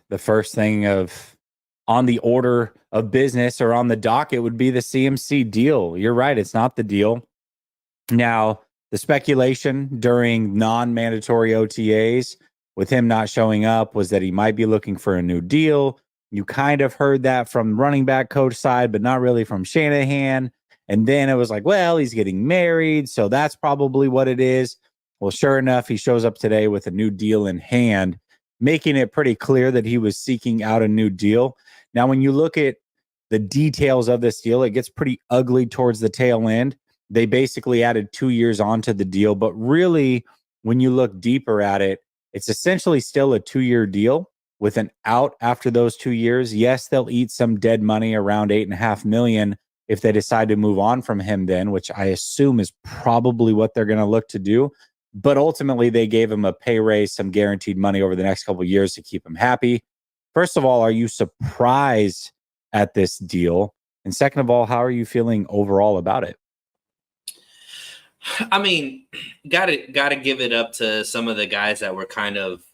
The first thing on the order of business or on the docket would be the CMC deal. You're right. It's not the deal. Now, the speculation during non-mandatory OTAs with him not showing up was that he might be looking for a new deal. You kind of heard that from running back coach side, but not really from Shanahan. And then it was like, well, he's getting married, so that's probably what it is. Well, sure enough, he shows up today with a new deal in hand, making it pretty clear that he was seeking out a new deal. Now, when you look at the details of this deal, it gets pretty ugly towards the tail end. They basically added 2 years onto the deal, but really, when you look deeper at it, it's essentially still a 2-year deal with an out after those 2 years. Yes, they'll eat some dead money around $8.5 million if they decide to move on from him then, which I assume is probably what they're going to look to do. But ultimately, they gave him a pay raise, some guaranteed money over the next couple of years to keep him happy. First of all, are you surprised at this deal? And second of all, how are you feeling overall about it? I mean, gotta give it up to some of the guys that were kind of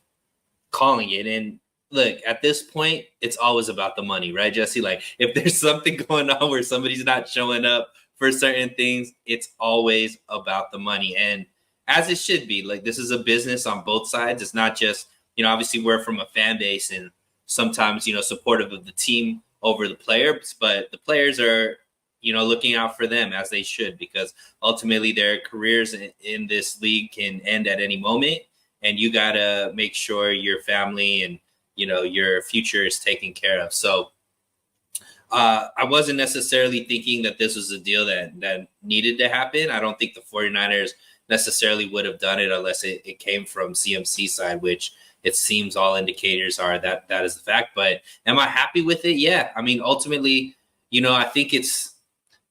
calling it. And look, at this point, it's always about the money, right, Jesse? Like, if there's something going on where somebody's not showing up for certain things, it's always about the money. And as it should be, like, this is a business on both sides. It's not just, obviously we're from a fan base and sometimes, supportive of the team over the players, but the players are, looking out for them as they should, because ultimately their careers in this league can end at any moment. And you got to make sure your family and, your future is taken care of. So I wasn't necessarily thinking that this was a deal that needed to happen. I don't think the 49ers necessarily would have done it unless it came from CMC side, which it seems all indicators are that is the fact. But am I happy with it? Yeah. I mean, ultimately, I think it's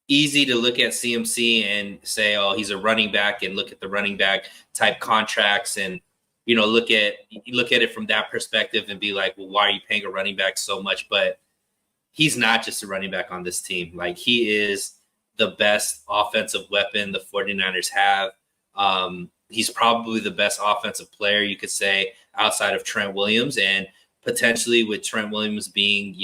easy to look at CMC and say, oh, he's a running back, and look at the running back type contracts and, look at it from that perspective and be like, well, why are you paying a running back so much? But he's not just a running back on this team. Like, he is the best offensive weapon the 49ers have. He's probably the best offensive player, you could say, outside of Trent Williams, and potentially with Trent Williams being,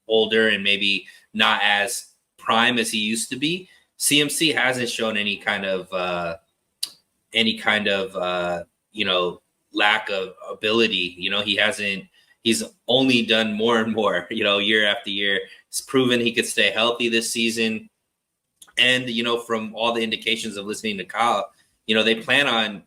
older and maybe not as prime as he used to be, CMC hasn't shown any kind of lack of ability. He's only done more and more, year after year. He's proven he could stay healthy this season. And, from all the indications of listening to Kyle, they plan on,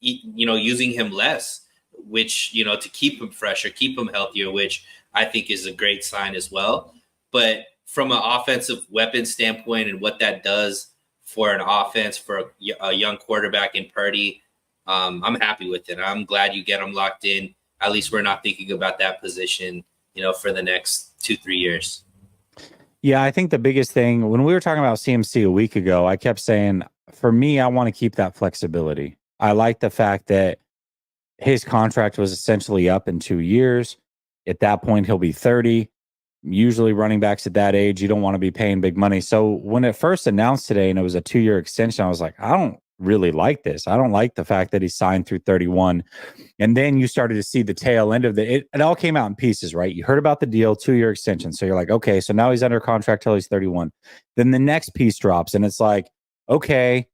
using him less, which, to keep him fresh or keep him healthier, which I think is a great sign as well. But from an offensive weapon standpoint and what that does for an offense, for a young quarterback in Purdy, I'm happy with it. I'm glad you get him locked in. At least we're not thinking about that position, for the next 2-3 years. Yeah, I think the biggest thing, when we were talking about CMC a week ago, I kept saying, for me, I want to keep that flexibility. I like the fact that his contract was essentially up in 2 years. At that point, he'll be 30. Usually running backs at that age, you don't want to be paying big money. So when it first announced today and it was a 2-year extension, I was like, I don't really like this. I don't like the fact that he signed through 31. And then you started to see the tail end of it all came out in pieces, right? You heard about the deal, 2-year extension. So you're like, okay, so now he's under contract till he's 31. Then the next piece drops and it's like, okay,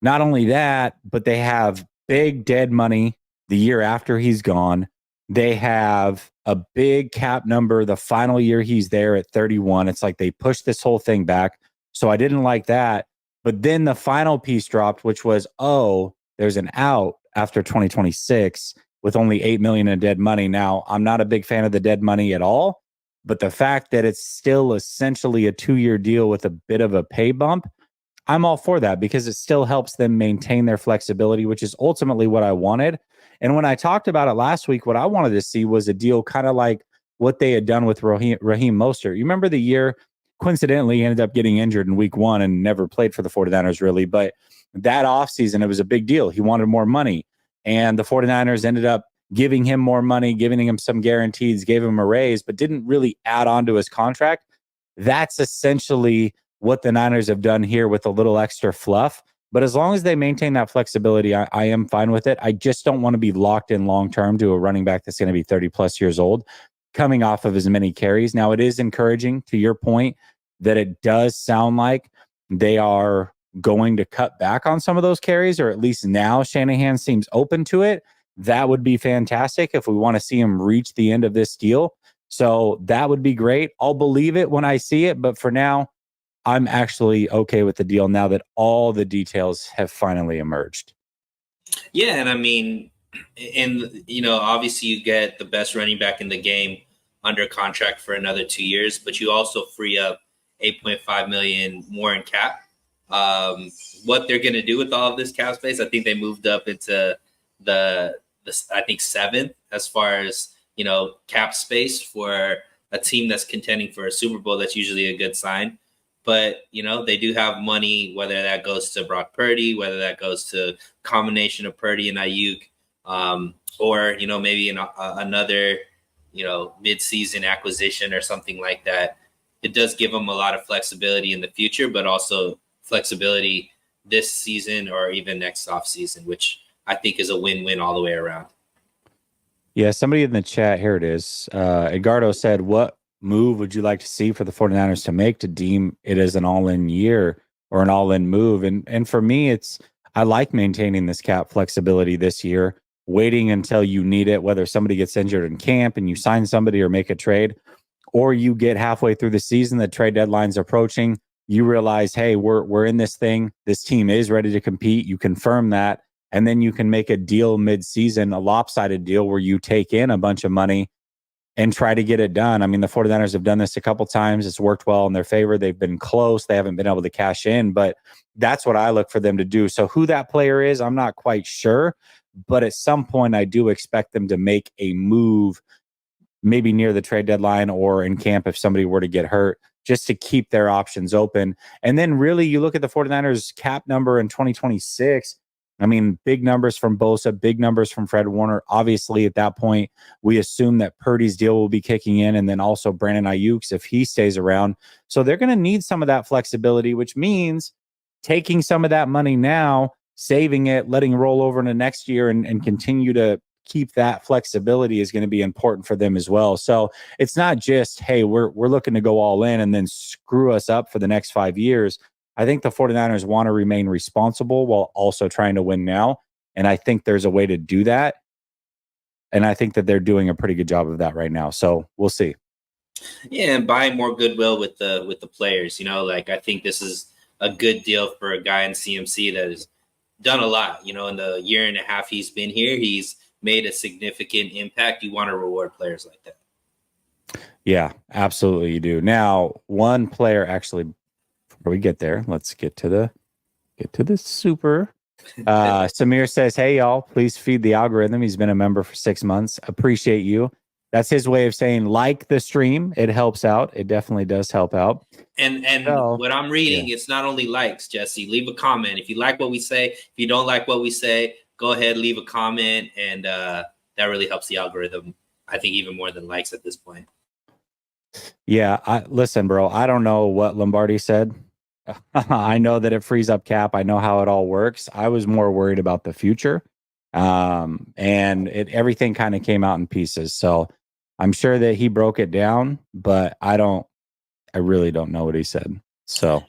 not only that, but they have big dead money the year after he's gone. They have a big cap number the final year he's there at 31. It's like they pushed this whole thing back. So I didn't like that. But then the final piece dropped, which was, oh, there's an out after 2026 with only $8 million in dead money. Now, I'm not a big fan of the dead money at all, but the fact that it's still essentially a 2-year deal with a bit of a pay bump, I'm all for that because it still helps them maintain their flexibility, which is ultimately what I wanted. And when I talked about it last week, what I wanted to see was a deal kind of like what they had done with Raheem Mostert. You remember the year, coincidentally, he ended up getting injured in week 1 and never played for the 49ers really. But that offseason, it was a big deal. He wanted more money. And the 49ers ended up giving him more money, giving him some guarantees, gave him a raise, but didn't really add on to his contract. That's essentially what the Niners have done here with a little extra fluff. But as long as they maintain that flexibility, I am fine with it. I just don't want to be locked in long term to a running back that's going to be 30 plus years old, coming off of as many carries. Now, it is encouraging, to your point, that it does sound like they are going to cut back on some of those carries, or at least now Shanahan seems open to it. That would be fantastic if we want to see him reach the end of this deal. So that would be great. I'll believe it when I see it. But for now, I'm actually okay with the deal now that all the details have finally emerged. Yeah, and I mean, and obviously you get the best running back in the game under contract for another 2 years, but you also free up 8.5 million more in cap. What they're going to do with all of this cap space, I think they moved up into the I think seventh as far as cap space for a team that's contending for a Super Bowl. That's usually a good sign. But they do have money, whether that goes to Brock Purdy, whether that goes to combination of Purdy and Ayuk, or maybe another mid-season acquisition or something like that. It does give them a lot of flexibility in the future, but also flexibility this season or even next offseason, which I think is a win-win all the way around. Yeah, somebody in the chat, here it is. Edgardo said, what move would you like to see for the 49ers to make to deem it as an all-in year or an all-in move? And for me, I like maintaining this cap flexibility this year, waiting until you need it, whether somebody gets injured in camp and you sign somebody or make a trade, or you get halfway through the season, the trade deadline's approaching, you realize, hey, we're in this thing. This team is ready to compete. You confirm that. And then you can make a deal mid-season, a lopsided deal where you take in a bunch of money and try to get it done. I mean, the 49ers have done this a couple times. It's worked well in their favor. They've been close. They haven't been able to cash in, but that's what I look for them to do. So who that player is, I'm not quite sure. But at some point, I do expect them to make a move, maybe near the trade deadline or in camp if somebody were to get hurt, just to keep their options open. And then really, you look at the 49ers cap number in 2026. I mean, big numbers from Bosa, big numbers from Fred Warner. Obviously, at that point, we assume that Purdy's deal will be kicking in, and then also Brandon Ayuk's if he stays around. So they're going to need some of that flexibility, which means taking some of that money now, saving it, letting it roll over into next year, and continue to keep that flexibility is going to be important for them as well. So it's not just, hey, we're looking to go all in and then screw us up for the next 5 years. I think the 49ers want to remain responsible while also trying to win now. And I think there's a way to do that. And I think that they're doing a pretty good job of that right now. So we'll see. Yeah, and buying more goodwill with the players. Like I think this is a good deal for a guy in CMC that has done a lot. In the year and a half he's been here, he's made a significant impact. You want to reward players like that. Yeah, absolutely you do. Now, one player actually, before we get there, let's get to the super. Samir says, hey, y'all, please feed the algorithm. He's been a member for 6 months. Appreciate you. That's his way of saying like the stream. It helps out. It definitely does help out. And what I'm reading, it's not only likes, Jesse. Leave a comment. If you like what we say, if you don't like what we say, go ahead, leave a comment. And that really helps the algorithm, I think, even more than likes at this point. Yeah, listen, bro, I don't know what Lombardi said. I know that it frees up cap. I know how it all works. I was more worried about the future. And everything kind of came out in pieces. So I'm sure that he broke it down, but I really don't know what he said. So